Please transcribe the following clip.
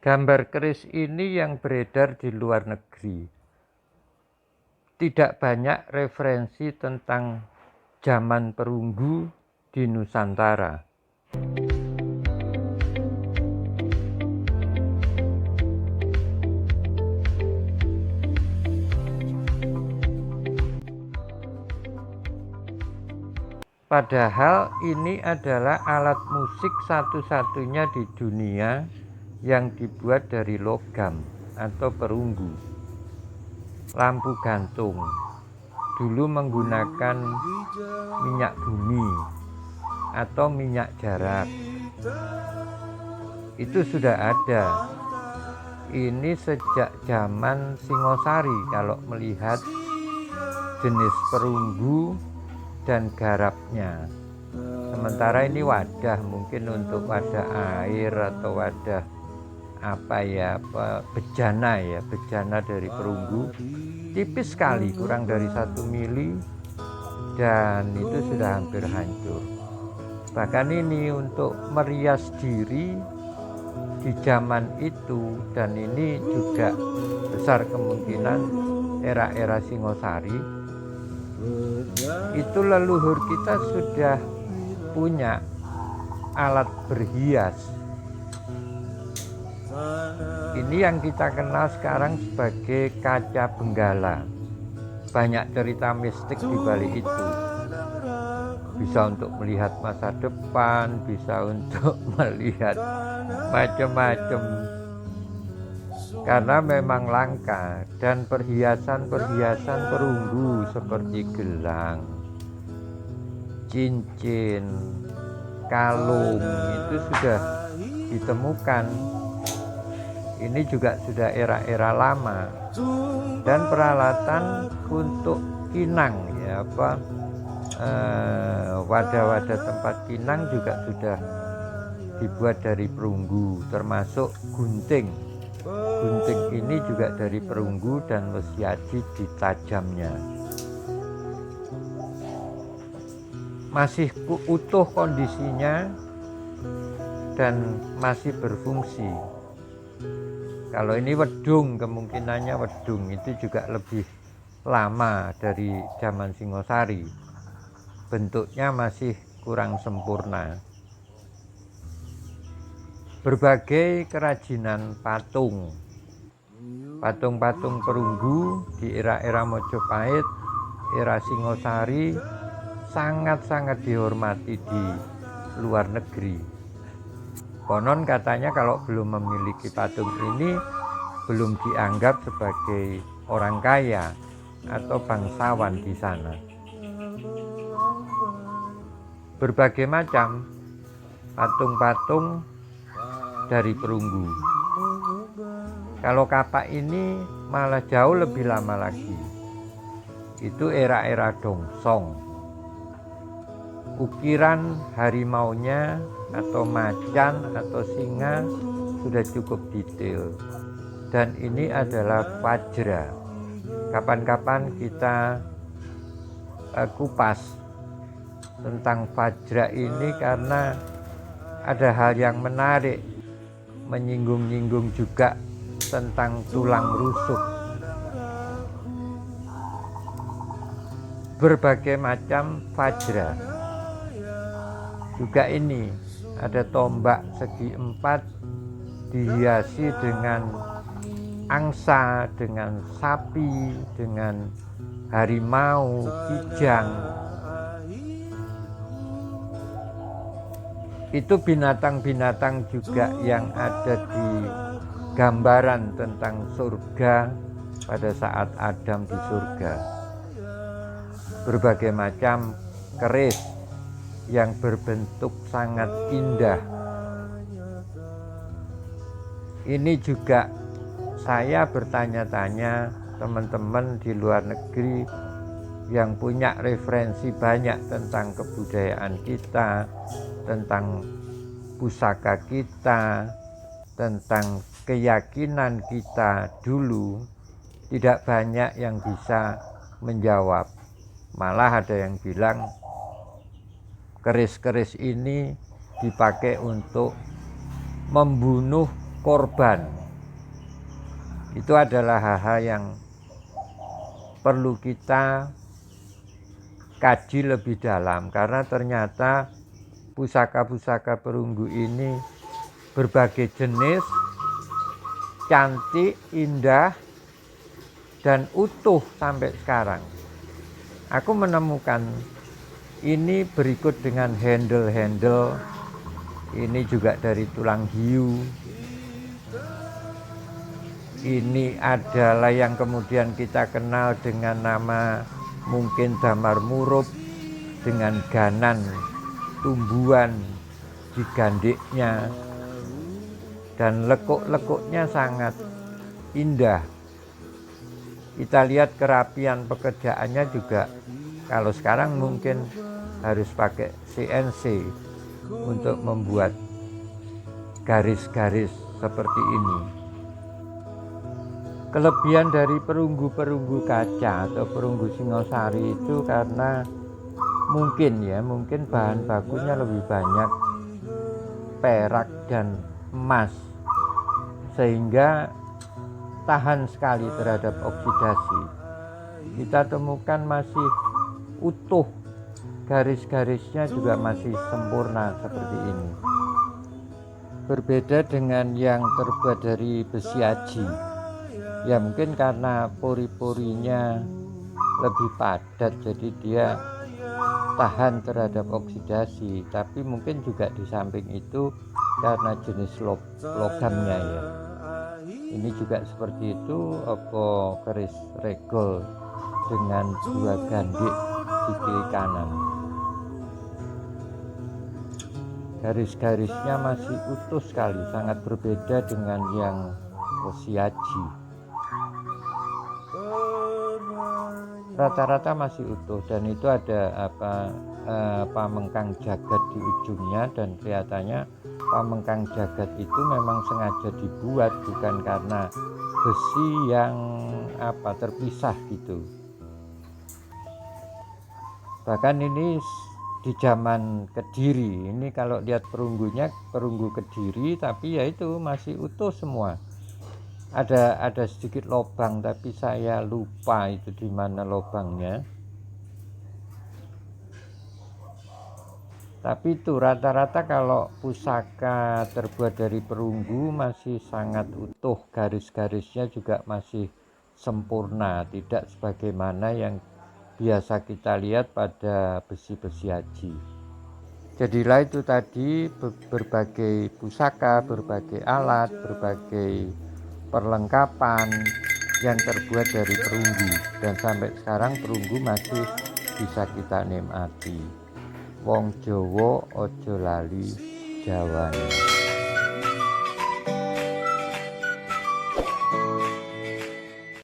Gambar keris ini yang beredar di luar negeri. Tidak banyak referensi tentang zaman perunggu di Nusantara. Padahal ini adalah alat musik satu-satunya di dunia yang dibuat dari logam atau perunggu. Lampu gantung dulu menggunakan minyak bumi atau minyak jarak. Itu sudah ada. Ini sejak zaman Singosari kalau melihat jenis perunggu dan garapnya. Sementara ini wadah, mungkin untuk wadah air atau wadah bejana dari perunggu, tipis sekali, kurang dari 1 mili, dan itu sudah hampir hancur. Bahkan ini untuk merias diri di zaman itu, dan ini juga besar kemungkinan era-era Singosari, itu leluhur kita sudah punya alat berhias. Ini yang kita kenal sekarang sebagai kaca benggala. Banyak cerita mistik di balik itu. Bisa untuk melihat masa depan, bisa untuk melihat macam-macam. Karena memang langka, dan perhiasan-perhiasan perunggu seperti gelang, cincin, kalung itu sudah ditemukan. Ini juga sudah era-era lama, dan peralatan untuk kinang wadah-wadah tempat kinang juga sudah dibuat dari perunggu, termasuk gunting. Gunting ini juga dari perunggu dan mesiaji di tajamnya. Masih utuh kondisinya dan masih berfungsi. Kalau ini wedung, kemungkinannya wedung itu juga lebih lama dari zaman Singosari. Bentuknya masih kurang sempurna. Berbagai kerajinan patung perunggu di era-era Mojopahit, era Singosari sangat-sangat dihormati di luar negeri. Konon katanya kalau belum memiliki patung ini belum dianggap sebagai orang kaya atau bangsawan di sana. Berbagai macam patung-patung dari perunggu. Kalau kapak ini malah jauh lebih lama lagi. Itu era-era Dongsong. Ukiran harimaunya atau macan atau singa sudah cukup detail, dan ini adalah vajra. Kapan-kapan kita kupas tentang vajra ini karena ada hal yang menarik, menyinggung-nyinggung juga tentang tulang rusuk. Berbagai macam vajra. Juga ini ada tombak segi 4 dihiasi dengan angsa, dengan sapi, dengan harimau, kijang. Itu binatang-binatang juga yang ada di gambaran tentang surga pada saat Adam di surga. Berbagai macam keris yang berbentuk sangat indah. Ini juga saya bertanya-tanya teman-teman di luar negeri yang punya referensi banyak tentang kebudayaan kita, tentang pusaka kita, tentang keyakinan kita dulu, tidak banyak yang bisa menjawab. Malah ada yang bilang keris-keris ini dipakai untuk membunuh korban. Itu adalah hal-hal yang perlu kita kaji lebih dalam, karena ternyata pusaka-pusaka perunggu ini berbagai jenis, cantik, indah, dan utuh sampai sekarang. Aku menemukan ini berikut dengan handle-handle, ini juga dari tulang hiu. Ini adalah yang kemudian kita kenal dengan nama mungkin damar murub, dengan ganan tumbuhan di gandiknya, dan lekuk-lekuknya sangat indah. Kita lihat kerapian pekerjaannya juga, kalau sekarang mungkin harus pakai CNC untuk membuat garis-garis seperti ini. Kelebihan dari perunggu-perunggu kaca atau perunggu Singosari itu karena mungkin bahan bakunya lebih banyak perak dan emas, sehingga tahan sekali terhadap oksidasi. Kita temukan masih utuh, garis-garisnya juga masih sempurna seperti ini. Berbeda dengan yang terbuat dari besi aji. Ya mungkin karena pori-porinya lebih padat, jadi dia tahan terhadap oksidasi. Tapi mungkin juga di samping itu karena jenis logamnya ya. Ini juga seperti itu, apa keris regol dengan dua gandik di kiri kanan. Garis-garisnya masih utuh sekali, sangat berbeda dengan yang besi aji. Rata-rata masih utuh, dan itu ada pamengkang jagat di ujungnya, dan kelihatannya pamengkang jagat itu memang sengaja dibuat, bukan karena besi yang terpisah gitu. Bahkan ini di zaman Kediri, ini kalau lihat perunggunya perunggu Kediri, tapi ya itu masih utuh semua. Ada sedikit lubang, tapi saya lupa itu di mana lubangnya. Tapi itu rata-rata kalau pusaka terbuat dari perunggu masih sangat utuh, garis-garisnya juga masih sempurna, tidak sebagaimana yang biasa kita lihat pada besi-besi aji. Jadilah itu tadi berbagai pusaka, berbagai alat, berbagai perlengkapan yang terbuat dari perunggu, dan sampai sekarang perunggu masih bisa kita nikmati. Wong Jawa ojo lali Jawane.